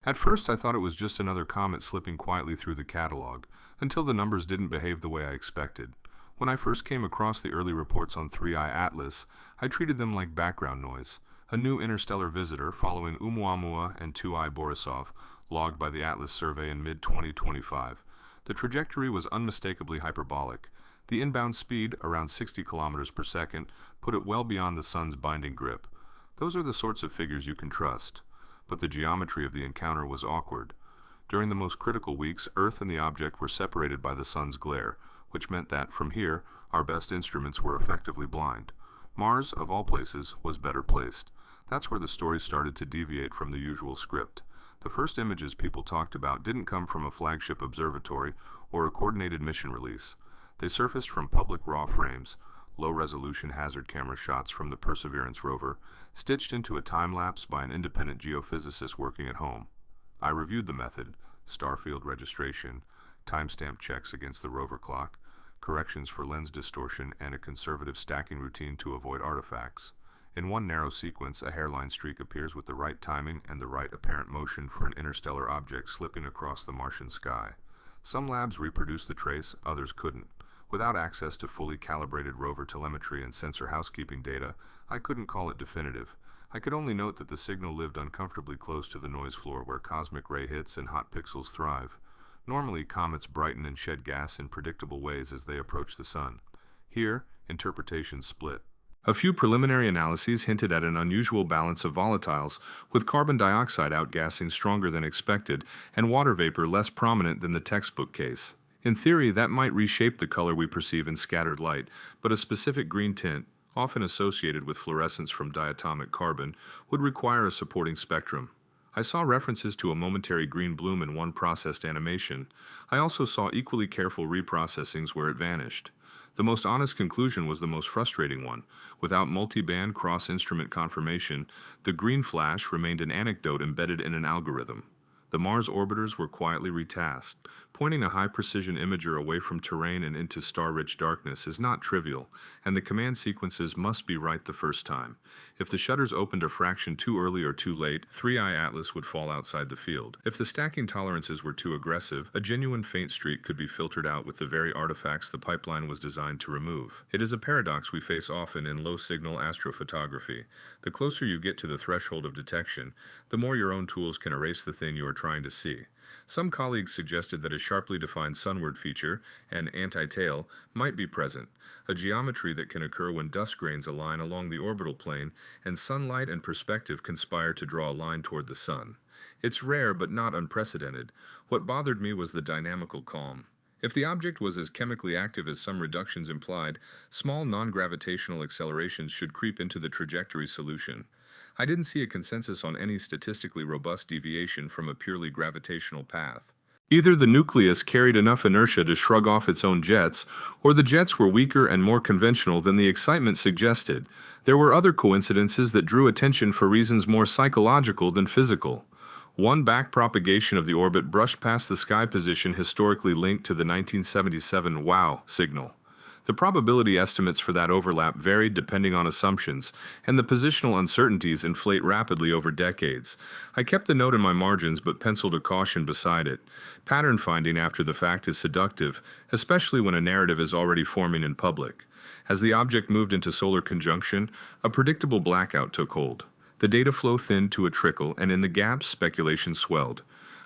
At first, I thought it was just another comet slipping quietly through the catalog, until the numbers didn't behave the way I expected. When I first came across the early reports on 3I Atlas, I treated them like background noise, a new interstellar visitor following Oumuamua and 2I Borisov, logged by the Atlas survey in mid-2025. The trajectory was unmistakably hyperbolic. The inbound speed, around 60 kilometers per second, put it well beyond the sun's binding grip. Those are the sorts of figures you can trust. But the geometry of the encounter was awkward. During the most critical weeks, Earth and the object were separated by the sun's glare, which meant that, from here, our best instruments were effectively blind. Mars, of all places, was better placed. That's where the story started to deviate from the usual script. The first images people talked about didn't come from a flagship observatory or a coordinated mission release. They surfaced from public raw frames, low-resolution hazard camera shots from the Perseverance rover, stitched into a time-lapse by an independent geophysicist working at home. I reviewed the method, starfield registration, timestamp checks against the rover clock, corrections for lens distortion, and a conservative stacking routine to avoid artifacts. In one narrow sequence, a hairline streak appears with the right timing and the right apparent motion for an interstellar object slipping across the Martian sky. Some labs reproduced the trace, others couldn't. Without access to fully calibrated rover telemetry and sensor housekeeping data, I couldn't call it definitive. I could only note that the signal lived uncomfortably close to the noise floor where cosmic ray hits and hot pixels thrive. Normally, comets brighten and shed gas in predictable ways as they approach the sun. Here, interpretations split. A few preliminary analyses hinted at an unusual balance of volatiles, with carbon dioxide outgassing stronger than expected and water vapor less prominent than the textbook case. In theory, that might reshape the color we perceive in scattered light, but a specific green tint, often associated with fluorescence from diatomic carbon, would require a supporting spectrum. I saw references to a momentary green bloom in one processed animation. I also saw equally careful reprocessings where it vanished. The most honest conclusion was the most frustrating one. Without multi-band cross-instrument confirmation, the green flash remained an anecdote embedded in an algorithm. The Mars orbiters were quietly retasked. Pointing a high-precision imager away from terrain and into star-rich darkness is not trivial, and the command sequences must be right the first time. If the shutters opened a fraction too early or too late, 3I Atlas would fall outside the field. If the stacking tolerances were too aggressive, a genuine faint streak could be filtered out with the very artifacts the pipeline was designed to remove. It is a paradox we face often in low-signal astrophotography. The closer you get to the threshold of detection, the more your own tools can erase the thing you are trying to see. Some colleagues suggested that a sharply defined sunward feature, an anti-tail, might be present, a geometry that can occur when dust grains align along the orbital plane and sunlight and perspective conspire to draw a line toward the sun. It's rare but not unprecedented. What bothered me was the dynamical calm. If the object was as chemically active as some reductions implied, small non-gravitational accelerations should creep into the trajectory solution. I didn't see a consensus on any statistically robust deviation from a purely gravitational path. Either the nucleus carried enough inertia to shrug off its own jets, or the jets were weaker and more conventional than the excitement suggested. There were other coincidences that drew attention for reasons more psychological than physical. One backpropagation of the orbit brushed past the sky position historically linked to the 1977 WOW signal. The probability estimates for that overlap varied depending on assumptions, and the positional uncertainties inflate rapidly over decades. I kept the note in my margins but penciled a caution beside it. Pattern finding after the fact is seductive, especially when a narrative is already forming in public. As the object moved into solar conjunction, a predictable blackout took hold. The data flow thinned to a trickle, and in the gaps, speculation swelled.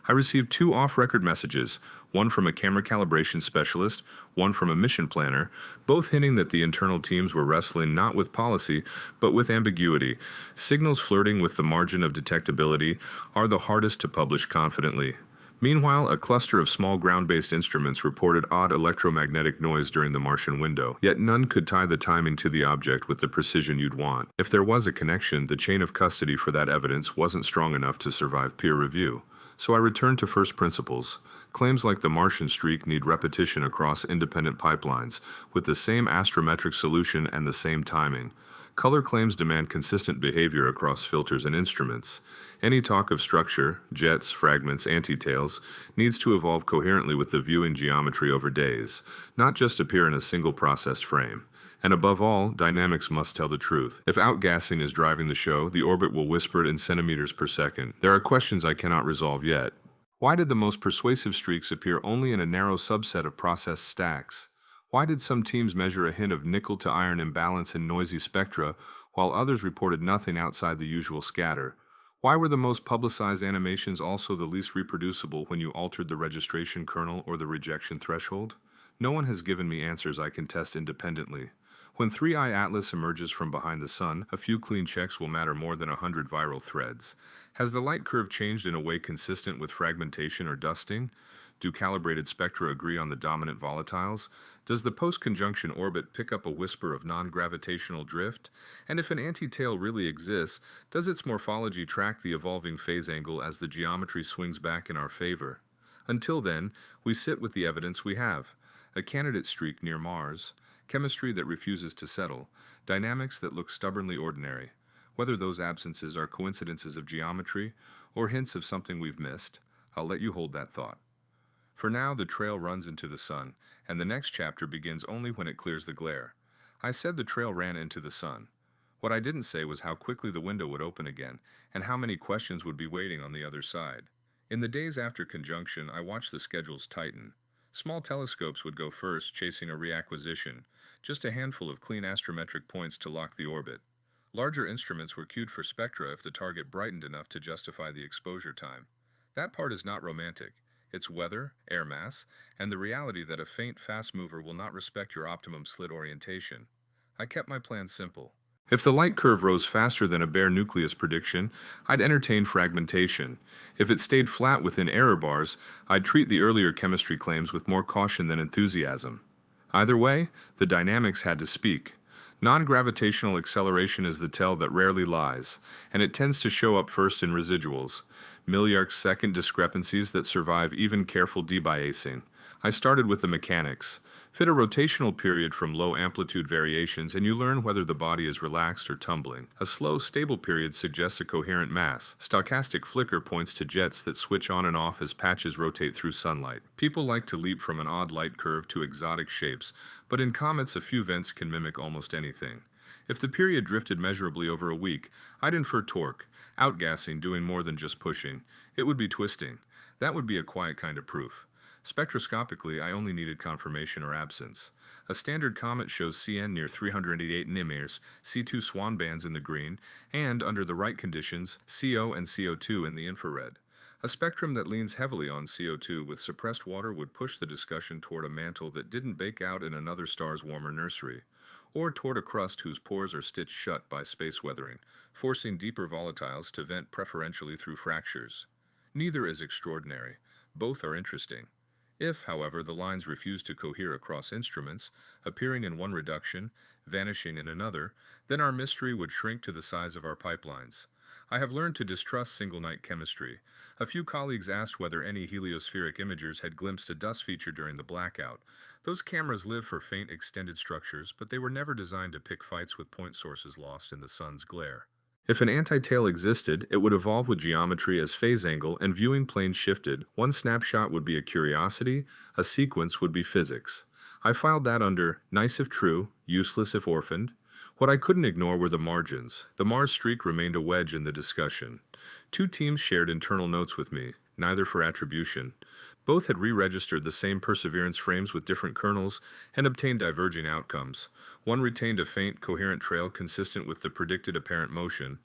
I received 2 off-record messages, one from a camera calibration specialist, one from a mission planner, both hinting that the internal teams were wrestling not with policy, but with ambiguity. Signals flirting with the margin of detectability are the hardest to publish confidently. Meanwhile, a cluster of small ground-based instruments reported odd electromagnetic noise during the Martian window, yet none could tie the timing to the object with the precision you'd want. If there was a connection, the chain of custody for that evidence wasn't strong enough to survive peer review. So I returned to first principles. Claims like the Martian streak need repetition across independent pipelines, with the same astrometric solution and the same timing. Color claims demand consistent behavior across filters and instruments. Any talk of structure, jets, fragments, antitails, needs to evolve coherently with the viewing geometry over days, not just appear in a single processed frame. And above all, dynamics must tell the truth. If outgassing is driving the show, the orbit will whisper it in centimeters per second. There are questions I cannot resolve yet. Why did the most persuasive streaks appear only in a narrow subset of processed stacks? Why did some teams measure a hint of nickel to iron imbalance in noisy spectra, while others reported nothing outside the usual scatter? Why were the most publicized animations also the least reproducible when you altered the registration kernel or the rejection threshold? No one has given me answers I can test independently. When 3i Atlas emerges from behind the sun, a few clean checks will matter more than 100 viral threads. Has the light curve changed in a way consistent with fragmentation or dusting? Do calibrated spectra agree on the dominant volatiles? Does the post-conjunction orbit pick up a whisper of non-gravitational drift? And if an anti-tail really exists, does its morphology track the evolving phase angle as the geometry swings back in our favor? Until then, we sit with the evidence we have. A candidate streak near Mars, chemistry that refuses to settle, dynamics that look stubbornly ordinary. Whether those absences are coincidences of geometry or hints of something we've missed, I'll let you hold that thought. For now, the trail runs into the sun, and the next chapter begins only when it clears the glare. I said the trail ran into the sun. What I didn't say was how quickly the window would open again, and how many questions would be waiting on the other side. In the days after conjunction, I watched the schedules tighten. Small telescopes would go first, chasing a reacquisition, just a handful of clean astrometric points to lock the orbit. Larger instruments were cued for spectra if the target brightened enough to justify the exposure time. That part is not romantic. It's weather, air mass, and the reality that a faint, fast mover will not respect your optimum slit orientation. I kept my plan simple. If the light curve rose faster than a bare nucleus prediction, I'd entertain fragmentation. If it stayed flat within error bars, I'd treat the earlier chemistry claims with more caution than enthusiasm. Either way, the dynamics had to speak. Non-gravitational acceleration is the tell that rarely lies, and it tends to show up first in residuals, milliarc-second discrepancies that survive even careful debiasing. I started with the mechanics. Fit a rotational period from low amplitude variations and you learn whether the body is relaxed or tumbling. A slow, stable period suggests a coherent mass. Stochastic flicker points to jets that switch on and off as patches rotate through sunlight. People like to leap from an odd light curve to exotic shapes, but in comets a few vents can mimic almost anything. If the period drifted measurably over a week, I'd infer torque, outgassing doing more than just pushing. It would be twisting. That would be a quiet kind of proof. Spectroscopically, I only needed confirmation or absence. A standard comet shows CN near 388 nanometers, C2 swan bands in the green, and, under the right conditions, CO and CO2 in the infrared. A spectrum that leans heavily on CO2 with suppressed water would push the discussion toward a mantle that didn't bake out in another star's warmer nursery, or toward a crust whose pores are stitched shut by space weathering, forcing deeper volatiles to vent preferentially through fractures. Neither is extraordinary. Both are interesting. If, however, the lines refuse to cohere across instruments, appearing in one reduction, vanishing in another, then our mystery would shrink to the size of our pipelines. I have learned to distrust single-night chemistry. A few colleagues asked whether any heliospheric imagers had glimpsed a dust feature during the blackout. Those cameras live for faint extended structures, but they were never designed to pick fights with point sources lost in the sun's glare. If an anti-tail existed, it would evolve with geometry as phase angle and viewing plane shifted. One snapshot would be a curiosity, a sequence would be physics. I filed that under nice if true, useless if orphaned. What I couldn't ignore were the margins. The Mars streak remained a wedge in the discussion. Two teams shared internal notes with me, neither for attribution. Both had re-registered the same perseverance frames with different kernels and obtained diverging outcomes. One retained a faint, coherent trail consistent with the predicted apparent motion.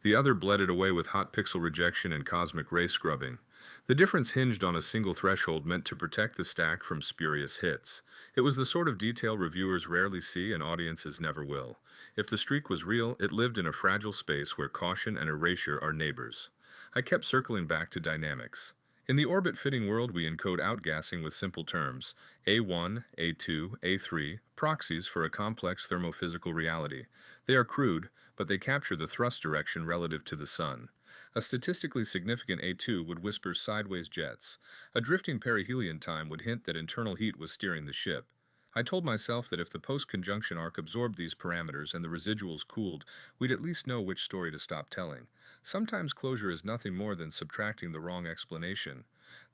The other bled it away with hot pixel rejection and cosmic ray scrubbing. The difference hinged on a single threshold meant to protect the stack from spurious hits. It was the sort of detail reviewers rarely see and audiences never will. If the streak was real, it lived in a fragile space where caution and erasure are neighbors. I kept circling back to dynamics. In the orbit-fitting world, we encode outgassing with simple terms, A1, A2, A3, proxies for a complex thermophysical reality. They are crude, but they capture the thrust direction relative to the sun. A statistically significant A2 would whisper sideways jets. A drifting perihelion time would hint that internal heat was steering the ship. I told myself that if the post-conjunction arc absorbed these parameters and the residuals cooled, we'd at least know which story to stop telling. Sometimes closure is nothing more than subtracting the wrong explanation.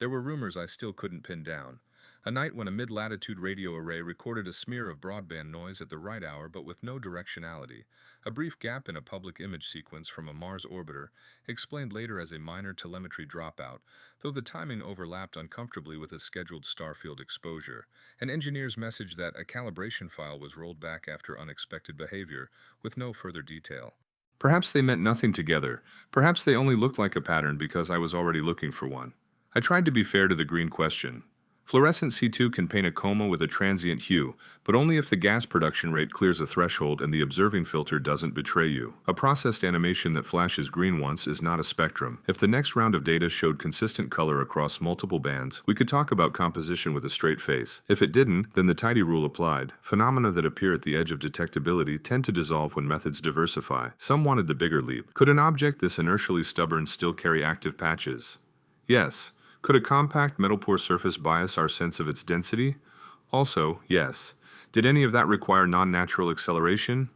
There were rumors I still couldn't pin down. A night when a mid-latitude radio array recorded a smear of broadband noise at the right hour but with no directionality. A brief gap in a public image sequence from a Mars orbiter, explained later as a minor telemetry dropout, though the timing overlapped uncomfortably with a scheduled starfield exposure. An engineer's message that a calibration file was rolled back after unexpected behavior, with no further detail. Perhaps they meant nothing together. Perhaps they only looked like a pattern because I was already looking for one. I tried to be fair to the green question. Fluorescent C2 can paint a coma with a transient hue, but only if the gas production rate clears a threshold and the observing filter doesn't betray you. A processed animation that flashes green once is not a spectrum. If the next round of data showed consistent color across multiple bands, we could talk about composition with a straight face. If it didn't, then the tidy rule applied. Phenomena that appear at the edge of detectability tend to dissolve when methods diversify. Some wanted the bigger leap. Could an object this inertially stubborn still carry active patches? Yes. Could a compact metal-poor surface bias our sense of its density? Also, yes. Did any of that require non-natural acceleration?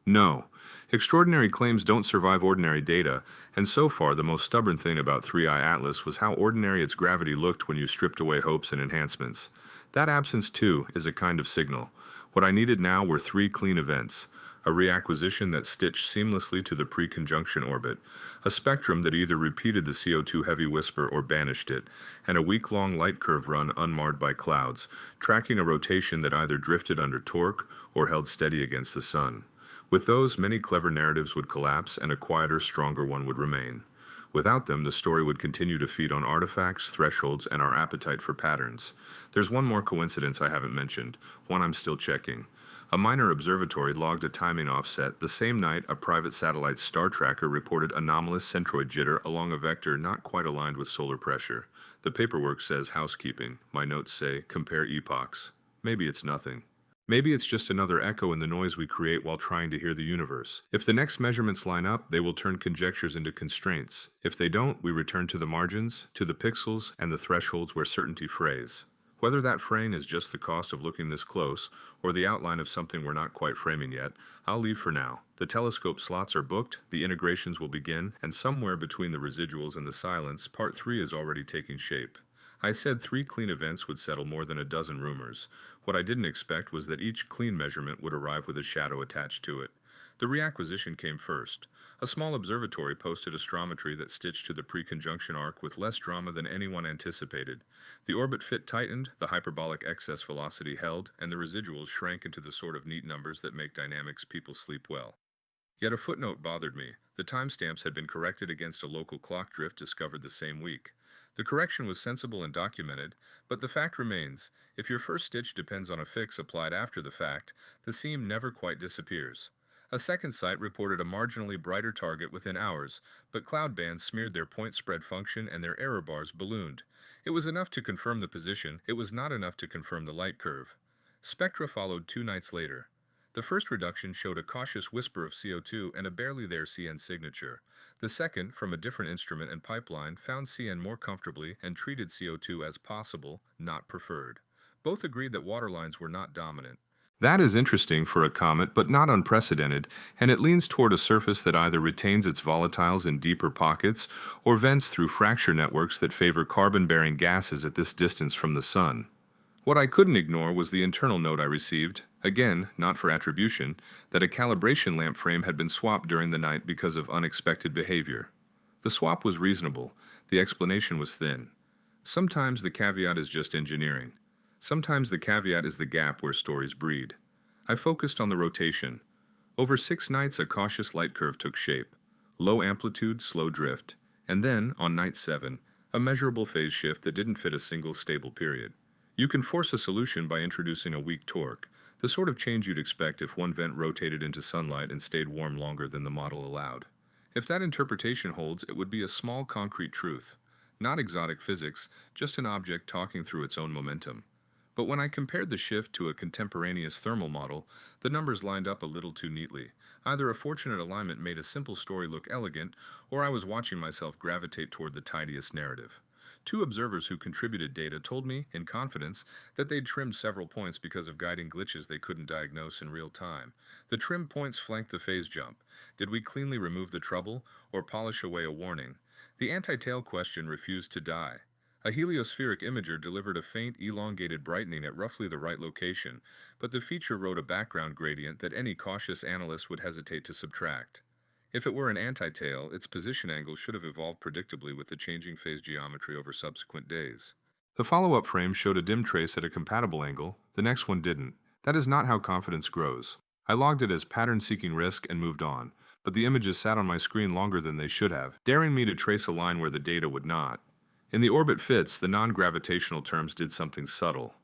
No. Extraordinary claims don't survive ordinary data, and so far the most stubborn thing about 3i Atlas was how ordinary its gravity looked when you stripped away hopes and enhancements. That absence, too, is a kind of signal. What I needed now were 3 clean events. A reacquisition that stitched seamlessly to the pre-conjunction orbit, a spectrum that either repeated the CO2 heavy whisper or banished it, and a week-long light curve run unmarred by clouds, tracking a rotation that either drifted under torque or held steady against the sun. With those, many clever narratives would collapse and a quieter, stronger one would remain. Without them, the story would continue to feed on artifacts, thresholds, and our appetite for patterns. There's one more coincidence I haven't mentioned, one I'm still checking. A minor observatory logged a timing offset the same night a private satellite star tracker reported anomalous centroid jitter along a vector not quite aligned with solar pressure. The paperwork says housekeeping. My notes say compare epochs. Maybe it's nothing. Maybe it's just another echo in the noise we create while trying to hear the universe. If the next measurements line up, they will turn conjectures into constraints. If they don't, we return to the margins, to the pixels, and the thresholds where certainty frays. Whether that fraying is just the cost of looking this close, or the outline of something we're not quite framing yet, I'll leave for now. The telescope slots are booked, the integrations will begin, and somewhere between the residuals and the silence, Part 3 is already taking shape. I said 3 clean events would settle more than a dozen rumors. What I didn't expect was that each clean measurement would arrive with a shadow attached to it. The reacquisition came first. A small observatory posted astrometry that stitched to the pre-conjunction arc with less drama than anyone anticipated. The orbit fit tightened, the hyperbolic excess velocity held, and the residuals shrank into the sort of neat numbers that make dynamics people sleep well. Yet a footnote bothered me. The timestamps had been corrected against a local clock drift discovered the same week. The correction was sensible and documented, but the fact remains, if your first stitch depends on a fix applied after the fact, the seam never quite disappears. A second site reported a marginally brighter target within hours, but cloud bands smeared their point spread function and their error bars ballooned. It was enough to confirm the position, it was not enough to confirm the light curve. Spectra followed 2 nights later. The first reduction showed a cautious whisper of CO2 and a barely there CN signature. The second, from a different instrument and pipeline, found CN more comfortably and treated CO2 as possible, not preferred. Both agreed that waterlines were not dominant. That is interesting for a comet, but not unprecedented, and it leans toward a surface that either retains its volatiles in deeper pockets or vents through fracture networks that favor carbon-bearing gases at this distance from the Sun. What I couldn't ignore was the internal note I received, again, not for attribution, that a calibration lamp frame had been swapped during the night because of unexpected behavior. The swap was reasonable, the explanation was thin. Sometimes the caveat is just engineering. Sometimes the caveat is the gap where stories breed. I focused on the rotation. Over 6 nights a cautious light curve took shape. Low amplitude, slow drift. And then, on night 7, a measurable phase shift that didn't fit a single stable period. You can force a solution by introducing a weak torque, the sort of change you'd expect if one vent rotated into sunlight and stayed warm longer than the model allowed. If that interpretation holds, it would be a small concrete truth. Not exotic physics, just an object talking through its own momentum. But when I compared the shift to a contemporaneous thermal model, the numbers lined up a little too neatly. Either a fortunate alignment made a simple story look elegant, or I was watching myself gravitate toward the tidiest narrative. 2 observers who contributed data told me, in confidence, that they'd trimmed several points because of guiding glitches they couldn't diagnose in real time. The trimmed points flanked the phase jump. Did we cleanly remove the trouble, or polish away a warning? The anti-tail question refused to die. A heliospheric imager delivered a faint, elongated brightening at roughly the right location, but the feature wrote a background gradient that any cautious analyst would hesitate to subtract. If it were an antitail, its position angle should have evolved predictably with the changing phase geometry over subsequent days. The follow-up frame showed a dim trace at a compatible angle, the next one didn't. That is not how confidence grows. I logged it as pattern-seeking risk and moved on, but the images sat on my screen longer than they should have, daring me to trace a line where the data would not. In the orbit fits, the non-gravitational terms did something subtle.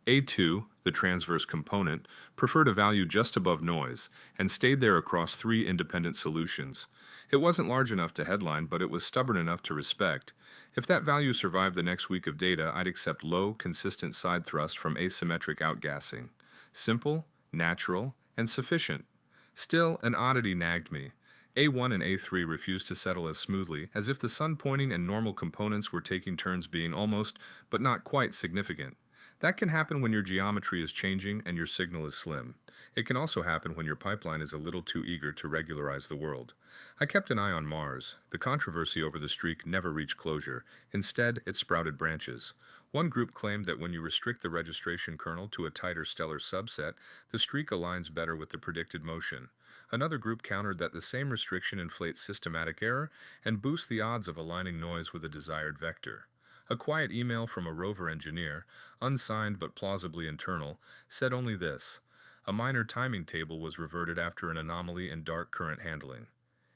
A2, the transverse component, preferred a value just above noise, and stayed there across three independent solutions. It wasn't large enough to headline, but it was stubborn enough to respect. If that value survived the next week of data, I'd accept low, consistent side thrust from asymmetric outgassing. Simple, natural, and sufficient. Still, an oddity nagged me. A1 and A3 refused to settle as smoothly, as if the sun pointing and normal components were taking turns being almost, but not quite, significant. That can happen when your geometry is changing and your signal is slim. It can also happen when your pipeline is a little too eager to regularize the world. I kept an eye on Mars. The controversy over the streak never reached closure. Instead, it sprouted branches. One group claimed that when you restrict the registration kernel to a tighter stellar subset, the streak aligns better with the predicted motion. Another group countered that the same restriction inflates systematic error and boosts the odds of aligning noise with a desired vector. A quiet email from a rover engineer, unsigned but plausibly internal, said only this: a minor timing table was reverted after an anomaly in dark current handling.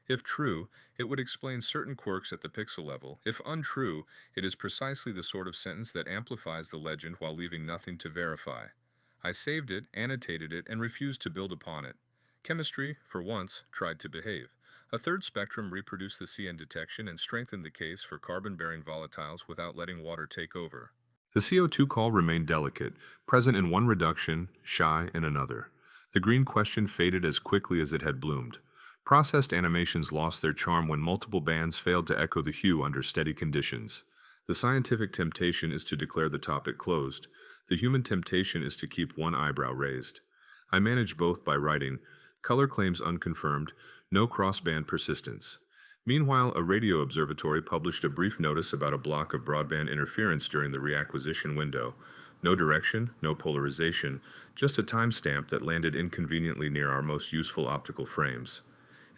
If true, it would explain certain quirks at the pixel level. If untrue, it is precisely the sort of sentence that amplifies the legend while leaving nothing to verify. I saved it, annotated it, and refused to build upon it. Chemistry, for once, tried to behave. A third spectrum reproduced the CN detection and strengthened the case for carbon-bearing volatiles without letting water take over. The CO2 call remained delicate, present in one reduction, shy in another. The green question faded as quickly as it had bloomed. Processed animations lost their charm when multiple bands failed to echo the hue under steady conditions. The scientific temptation is to declare the topic closed. The human temptation is to keep one eyebrow raised. I managed both by writing, color claims unconfirmed, no crossband persistence. Meanwhile, a radio observatory published a brief notice about a block of broadband interference during the reacquisition window. No direction, no polarization, just a timestamp that landed inconveniently near our most useful optical frames.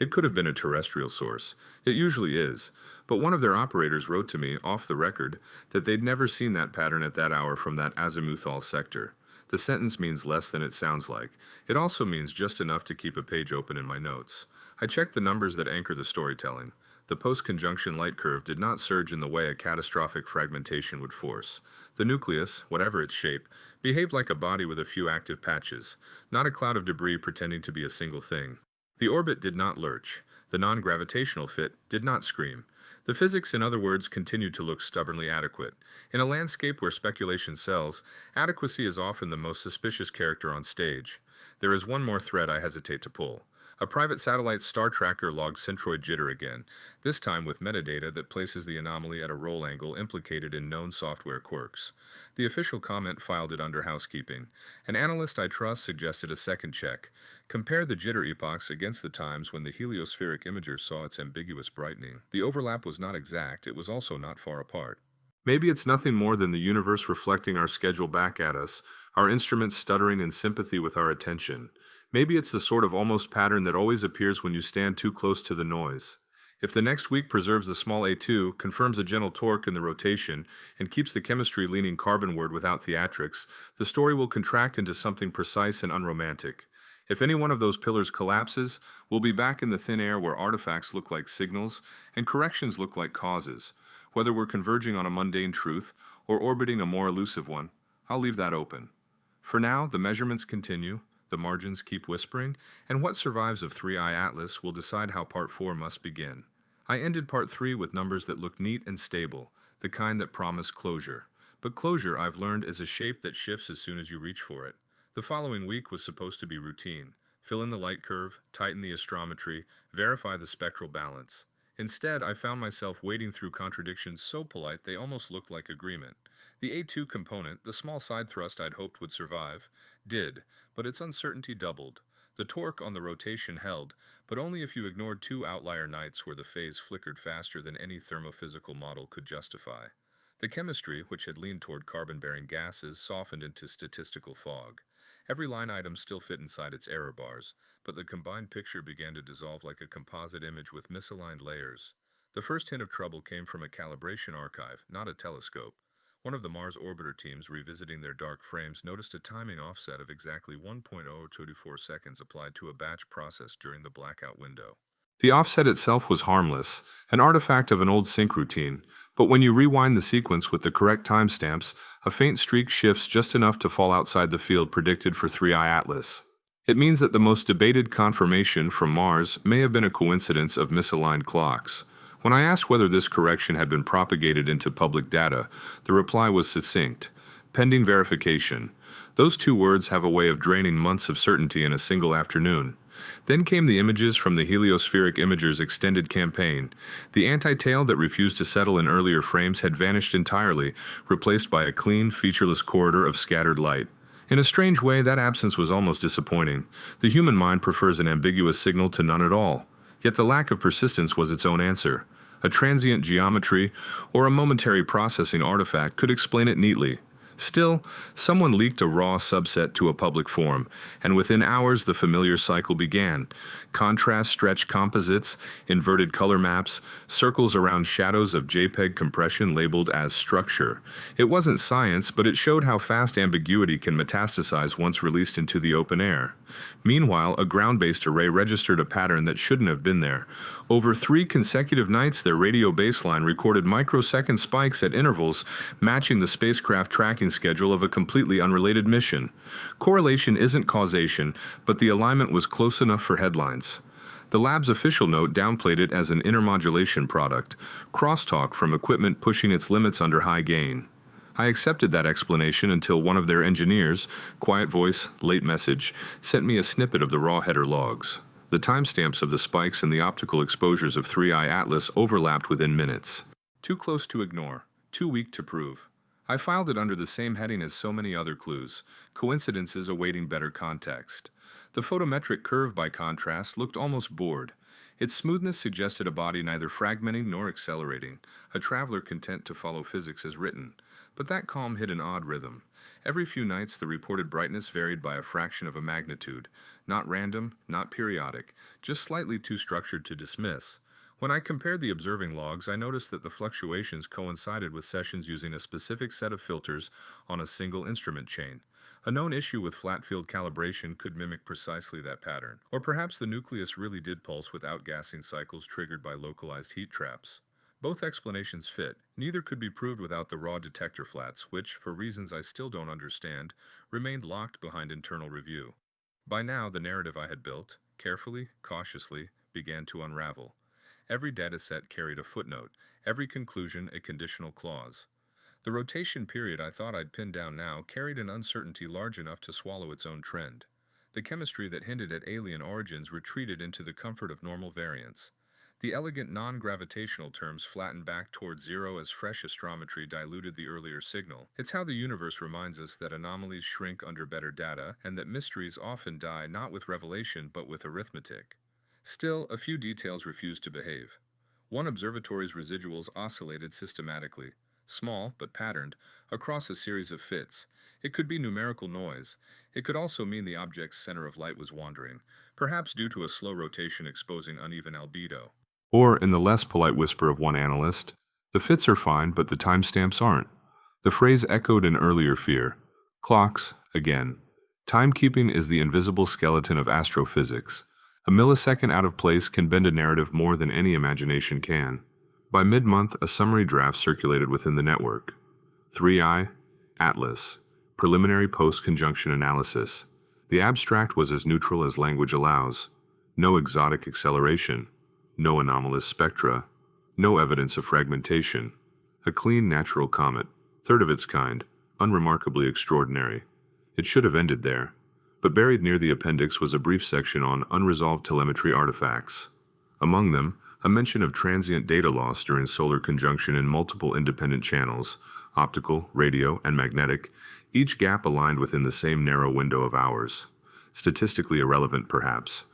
It could have been a terrestrial source. It usually is. But one of their operators wrote to me, off the record, that they'd never seen that pattern at that hour from that azimuthal sector. The sentence means less than it sounds like. It also means just enough to keep a page open in my notes. I checked the numbers that anchor the storytelling. The post-conjunction light curve did not surge in the way a catastrophic fragmentation would force. The nucleus, whatever its shape, behaved like a body with a few active patches, not a cloud of debris pretending to be a single thing. The orbit did not lurch. The non-gravitational fit did not scream. The physics, in other words, continued to look stubbornly adequate. In a landscape where speculation sells, adequacy is often the most suspicious character on stage. There is one more thread I hesitate to pull. A private satellite star tracker logged centroid jitter again, this time with metadata that places the anomaly at a roll angle implicated in known software quirks. The official comment filed it under housekeeping. An analyst I trust suggested a second check. Compare the jitter epochs against the times when the heliospheric imager saw its ambiguous brightening. The overlap was not exact, it was also not far apart. Maybe it's nothing more than the universe reflecting our schedule back at us, our instruments stuttering in sympathy with our attention. Maybe it's the sort of almost pattern that always appears when you stand too close to the noise. If the next week preserves the small A2, confirms a gentle torque in the rotation, and keeps the chemistry leaning carbonward without theatrics, the story will contract into something precise and unromantic. If any one of those pillars collapses, we'll be back in the thin air where artifacts look like signals and corrections look like causes. Whether we're converging on a mundane truth or orbiting a more elusive one, I'll leave that open. For now, the measurements continue. The margins keep whispering, and what survives of 3i Atlas will decide how Part 4 must begin. I ended Part 3 with numbers that looked neat and stable, the kind that promise closure. But closure, I've learned, is a shape that shifts as soon as you reach for it. The following week was supposed to be routine. Fill in the light curve, tighten the astrometry, verify the spectral balance. Instead, I found myself wading through contradictions so polite they almost looked like agreement. The A2 component, the small side thrust I'd hoped would survive, did, but its uncertainty doubled. The torque on the rotation held, but only if you ignored two outlier nights where the phase flickered faster than any thermophysical model could justify. The chemistry, which had leaned toward carbon-bearing gases, softened into statistical fog. Every line item still fit inside its error bars, but the combined picture began to dissolve like a composite image with misaligned layers. The first hint of trouble came from a calibration archive, not a telescope. One of the Mars orbiter teams revisiting their dark frames noticed a timing offset of exactly 1.024 seconds applied to a batch process during the blackout window. The offset itself was harmless, an artifact of an old sync routine, but when you rewind the sequence with the correct timestamps, a faint streak shifts just enough to fall outside the field predicted for 3I Atlas. It means that the most debated confirmation from Mars may have been a coincidence of misaligned clocks. When I asked whether this correction had been propagated into public data, the reply was succinct: pending verification. Those two words have a way of draining months of certainty in a single afternoon. Then came the images from the heliospheric imagers' extended campaign. The anti-tail that refused to settle in earlier frames had vanished entirely, replaced by a clean, featureless corridor of scattered light. In a strange way, that absence was almost disappointing. The human mind prefers an ambiguous signal to none at all. Yet the lack of persistence was its own answer. A transient geometry or a momentary processing artifact could explain it neatly. Still, someone leaked a raw subset to a public forum, and within hours the familiar cycle began. Contrast-stretched composites, inverted color maps, circles around shadows of JPEG compression labeled as structure. It wasn't science, but it showed how fast ambiguity can metastasize once released into the open air. Meanwhile, a ground-based array registered a pattern that shouldn't have been there. Over 3 consecutive nights, their radio baseline recorded microsecond spikes at intervals, matching the spacecraft tracking schedule of a completely unrelated mission. Correlation isn't causation, but the alignment was close enough for headlines. The lab's official note downplayed it as an intermodulation product, crosstalk from equipment pushing its limits under high gain. I accepted that explanation until one of their engineers, quiet voice, late message, sent me a snippet of the raw header logs. The timestamps of the spikes and the optical exposures of 3I Atlas overlapped within minutes. Too close to ignore, too weak to prove. I filed it under the same heading as so many other clues, coincidences awaiting better context. The photometric curve, by contrast, looked almost bored. Its smoothness suggested a body neither fragmenting nor accelerating, a traveler content to follow physics as written. But that calm hid an odd rhythm. Every few nights the reported brightness varied by a fraction of a magnitude, not random, not periodic, just slightly too structured to dismiss. When I compared the observing logs, I noticed that the fluctuations coincided with sessions using a specific set of filters on a single instrument chain. A known issue with flat field calibration could mimic precisely that pattern. Or perhaps the nucleus really did pulse with outgassing cycles triggered by localized heat traps. Both explanations fit. Neither could be proved without the raw detector flats, which, for reasons I still don't understand, remained locked behind internal review. By now, the narrative I had built, carefully, cautiously, began to unravel. Every dataset carried a footnote, every conclusion a conditional clause. The rotation period I thought I'd pinned down now carried an uncertainty large enough to swallow its own trend. The chemistry that hinted at alien origins retreated into the comfort of normal variance. The elegant non-gravitational terms flattened back toward zero as fresh astrometry diluted the earlier signal. It's how the universe reminds us that anomalies shrink under better data, and that mysteries often die not with revelation but with arithmetic. Still, a few details refused to behave. One observatory's residuals oscillated systematically, small but patterned, across a series of fits. It could be numerical noise. It could also mean the object's center of light was wandering, perhaps due to a slow rotation exposing uneven albedo. Or, in the less polite whisper of one analyst, the fits are fine, but the timestamps aren't. The phrase echoed an earlier fear. Clocks, again. Timekeeping is the invisible skeleton of astrophysics. A millisecond out of place can bend a narrative more than any imagination can. By mid-month, a summary draft circulated within the network. 3I, Atlas, preliminary post-conjunction analysis. The abstract was as neutral as language allows. No exotic acceleration. No anomalous spectra, no evidence of fragmentation. A clean natural comet, third of its kind, unremarkably extraordinary. It should have ended there, but buried near the appendix was a brief section on unresolved telemetry artifacts. Among them, a mention of transient data loss during solar conjunction in multiple independent channels, optical, radio, and magnetic, each gap aligned within the same narrow window of hours. Statistically irrelevant, perhaps.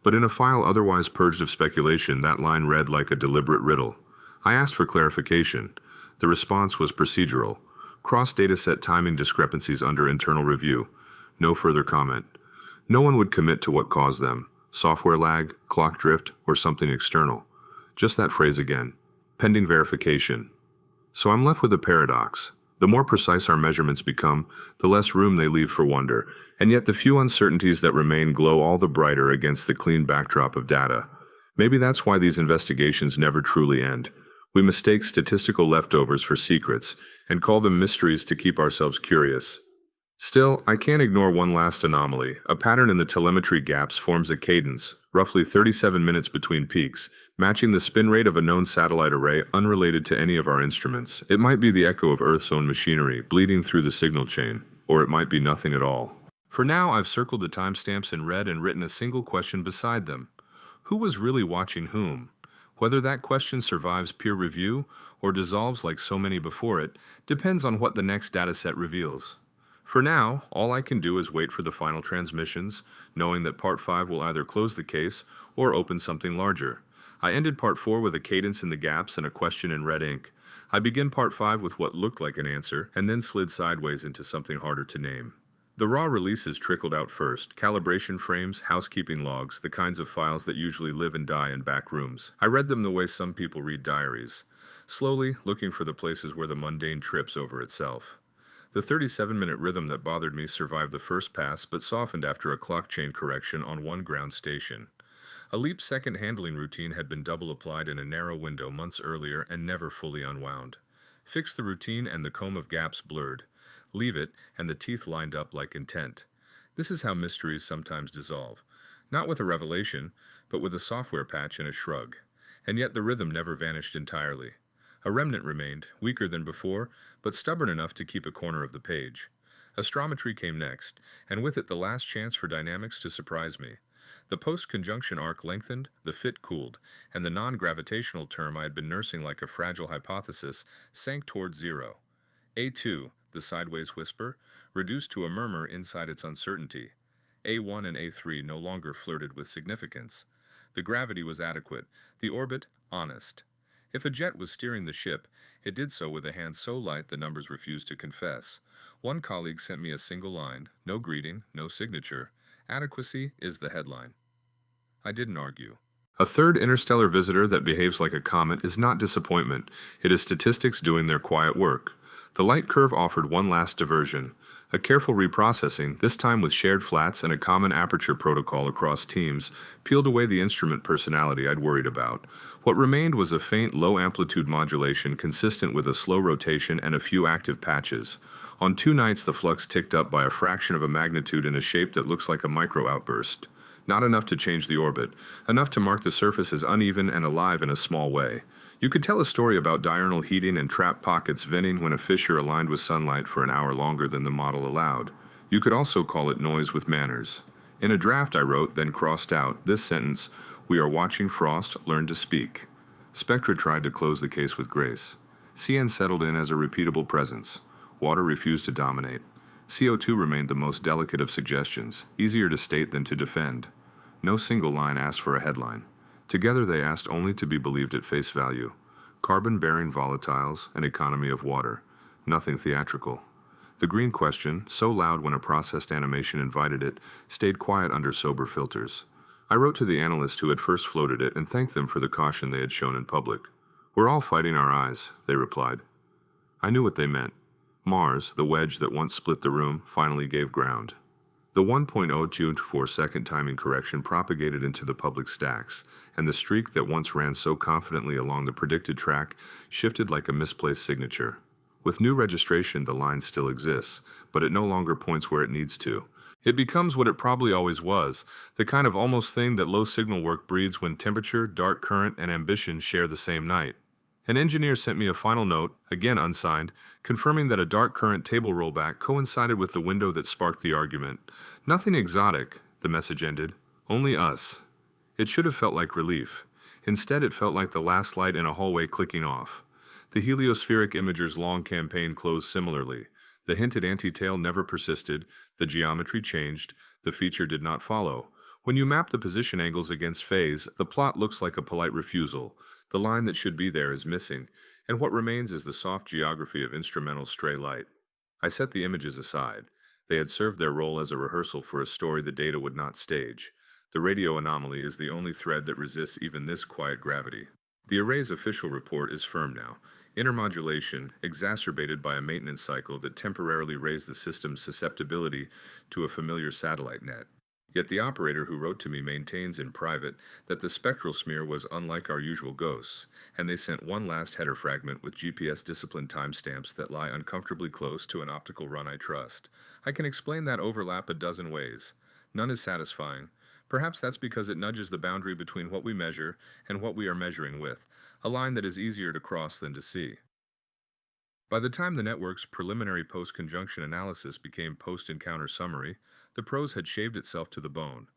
But in a file otherwise purged of speculation, that line read like a deliberate riddle. I asked for clarification. The response was procedural. Cross-dataset timing discrepancies under internal review. No further comment. No one would commit to what caused them. Software lag, clock drift, or something external. Just that phrase again. Pending verification. So I'm left with a paradox. The more precise our measurements become, the less room they leave for wonder, and yet the few uncertainties that remain glow all the brighter against the clean backdrop of data. Maybe that's why these investigations never truly end. We mistake statistical leftovers for secrets, and call them mysteries to keep ourselves curious. Still, I can't ignore one last anomaly. A pattern in the telemetry gaps forms a cadence, roughly 37 minutes between peaks, matching the spin rate of a known satellite array unrelated to any of our instruments. It might be the echo of Earth's own machinery, bleeding through the signal chain, or it might be nothing at all. For now, I've circled the timestamps in red and written a single question beside them. Who was really watching whom? Whether that question survives peer review or dissolves like so many before it depends on what the next dataset reveals. For now, all I can do is wait for the final transmissions, knowing that Part 5 will either close the case or open something larger. I ended Part 4 with a cadence in the gaps and a question in red ink. I begin Part 5 with what looked like an answer, and then slid sideways into something harder to name. The raw releases trickled out first: calibration frames, housekeeping logs, the kinds of files that usually live and die in back rooms. I read them the way some people read diaries, slowly looking for the places where the mundane trips over itself. The 37-minute rhythm that bothered me survived the first pass but softened after a clock chain correction on one ground station. A leap-second handling routine had been double applied in a narrow window months earlier and never fully unwound. Fix the routine and the comb of gaps blurred. Leave it, and the teeth lined up like intent. This is how mysteries sometimes dissolve. Not with a revelation, but with a software patch and a shrug. And yet the rhythm never vanished entirely. A remnant remained, weaker than before, but stubborn enough to keep a corner of the page. Astrometry came next, and with it the last chance for dynamics to surprise me. The post-conjunction arc lengthened, the fit cooled, and the non-gravitational term I had been nursing like a fragile hypothesis sank toward zero. A2, the sideways whisper, reduced to a murmur inside its uncertainty. A1 and A3 no longer flirted with significance. The gravity was adequate, the orbit honest. If a jet was steering the ship, it did so with a hand so light the numbers refused to confess. One colleague sent me a single line, no greeting, no signature. Adequacy is the headline. I didn't argue. A third interstellar visitor that behaves like a comet is not disappointment. It is statistics doing their quiet work. The light curve offered one last diversion. A careful reprocessing, this time with shared flats and a common aperture protocol across teams, peeled away the instrument personality I'd worried about. What remained was a faint, low-amplitude modulation consistent with a slow rotation and a few active patches. On 2 nights, the flux ticked up by a fraction of a magnitude in a shape that looks like a micro-outburst. Not enough to change the orbit, enough to mark the surface as uneven and alive in a small way. You could tell a story about diurnal heating and trap pockets venting when a fissure aligned with sunlight for an hour longer than the model allowed. You could also call it noise with manners. In a draft I wrote, then crossed out, this sentence: "We are watching Frost learn to speak." Spectra tried to close the case with grace. CN settled in as a repeatable presence. Water refused to dominate. CO2 remained the most delicate of suggestions, easier to state than to defend. No single line asked for a headline. Together they asked only to be believed at face value. Carbon-bearing volatiles, an economy of water. Nothing theatrical. The green question, so loud when a processed animation invited it, stayed quiet under sober filters. I wrote to the analyst who had first floated it and thanked them for the caution they had shown in public. "We're all fighting our eyes," they replied. I knew what they meant. Mars, the wedge that once split the room, finally gave ground. The 1.024-second timing correction propagated into the public stacks, and the streak that once ran so confidently along the predicted track shifted like a misplaced signature. With new registration, the line still exists, but it no longer points where it needs to. It becomes what it probably always was, the kind of almost thing that low signal work breeds when temperature, dark current, and ambition share the same night. An engineer sent me a final note, again unsigned, confirming that a dark current table rollback coincided with the window that sparked the argument. Nothing exotic, the message ended. Only us. It should have felt like relief. Instead, it felt like the last light in a hallway clicking off. The heliospheric imager's long campaign closed similarly. The hinted anti-tail never persisted, the geometry changed, the feature did not follow. When you map the position angles against phase, the plot looks like a polite refusal. The line that should be there is missing. and what remains is the soft geography of instrumental stray light. I set the images aside. They had served their role as a rehearsal for a story the data would not stage. The radio anomaly is the only thread that resists even this quiet gravity. The array's official report is firm now. Intermodulation, exacerbated by a maintenance cycle that temporarily raised the system's susceptibility to a familiar satellite net. Yet the operator who wrote to me maintains in private that the spectral smear was unlike our usual ghosts, and they sent one last header fragment with GPS discipline timestamps that lie uncomfortably close to an optical run I trust. I can explain that overlap a dozen ways. None is satisfying. Perhaps that's because it nudges the boundary between what we measure and what we are measuring with, a line that is easier to cross than to see. By the time the network's preliminary post-conjunction analysis became post-encounter summary, the prose had shaved itself to the bone.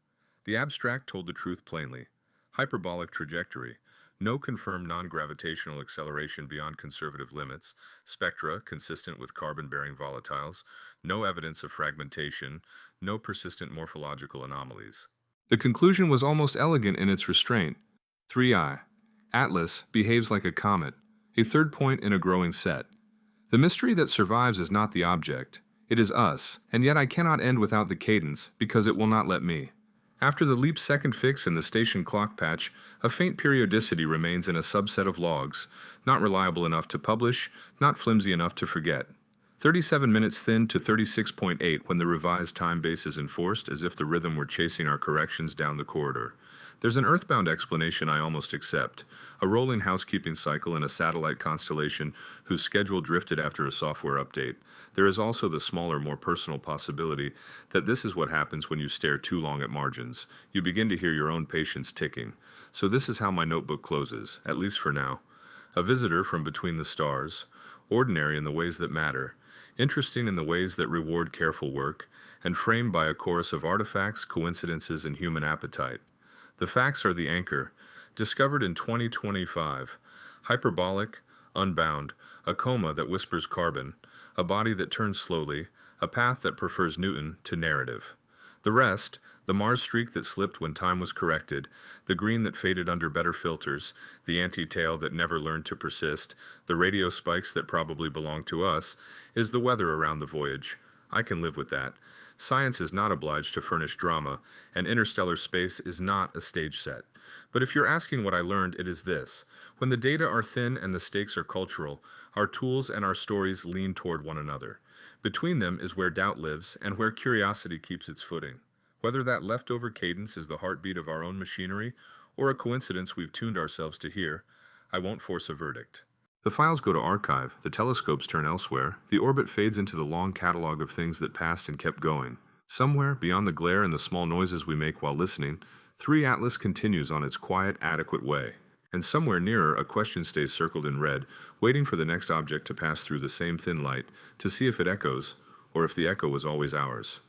The abstract told the truth plainly. Hyperbolic trajectory, no confirmed non-gravitational acceleration beyond conservative limits, spectra consistent with carbon-bearing volatiles, no evidence of fragmentation, no persistent morphological anomalies. The conclusion was almost elegant in its restraint. 3I. Atlas behaves like a comet, a third point in a growing set. The mystery that survives is not the object, it is us, and yet I cannot end without the cadence, because it will not let me. After the leap second fix in the station clock patch, a faint periodicity remains in a subset of logs, not reliable enough to publish, not flimsy enough to forget. 37 minutes thin to 36.8 when the revised time base is enforced as if the rhythm were chasing our corrections down the corridor. There's an earthbound explanation I almost accept, a rolling housekeeping cycle in a satellite constellation whose schedule drifted after a software update. There is also the smaller, more personal possibility that this is what happens when you stare too long at margins. You begin to hear your own patience ticking. So this is how my notebook closes, at least for now. A visitor from between the stars, ordinary in the ways that matter, interesting in the ways that reward careful work, and framed by a chorus of artifacts, coincidences, and human appetite. The facts are the anchor. Discovered in 2025. Hyperbolic, unbound, a coma that whispers carbon, a body that turns slowly, a path that prefers Newton to narrative. The rest, the Mars streak that slipped when time was corrected, the green that faded under better filters, the anti-tail that never learned to persist, the radio spikes that probably belong to us, is the weather around the voyage. I can live with that. Science is not obliged to furnish drama, and interstellar space is not a stage set. But if you're asking what I learned, it is this. When the data are thin and the stakes are cultural, our tools and our stories lean toward one another. Between them is where doubt lives and where curiosity keeps its footing. Whether that leftover cadence is the heartbeat of our own machinery, or a coincidence we've tuned ourselves to hear, I won't force a verdict. The files go to archive, the telescopes turn elsewhere, the orbit fades into the long catalog of things that passed and kept going. Somewhere, beyond the glare and the small noises we make while listening, 3 Atlas continues on its quiet, adequate way. And somewhere nearer, a question stays circled in red, waiting for the next object to pass through the same thin light, to see if it echoes, or if the echo was always ours.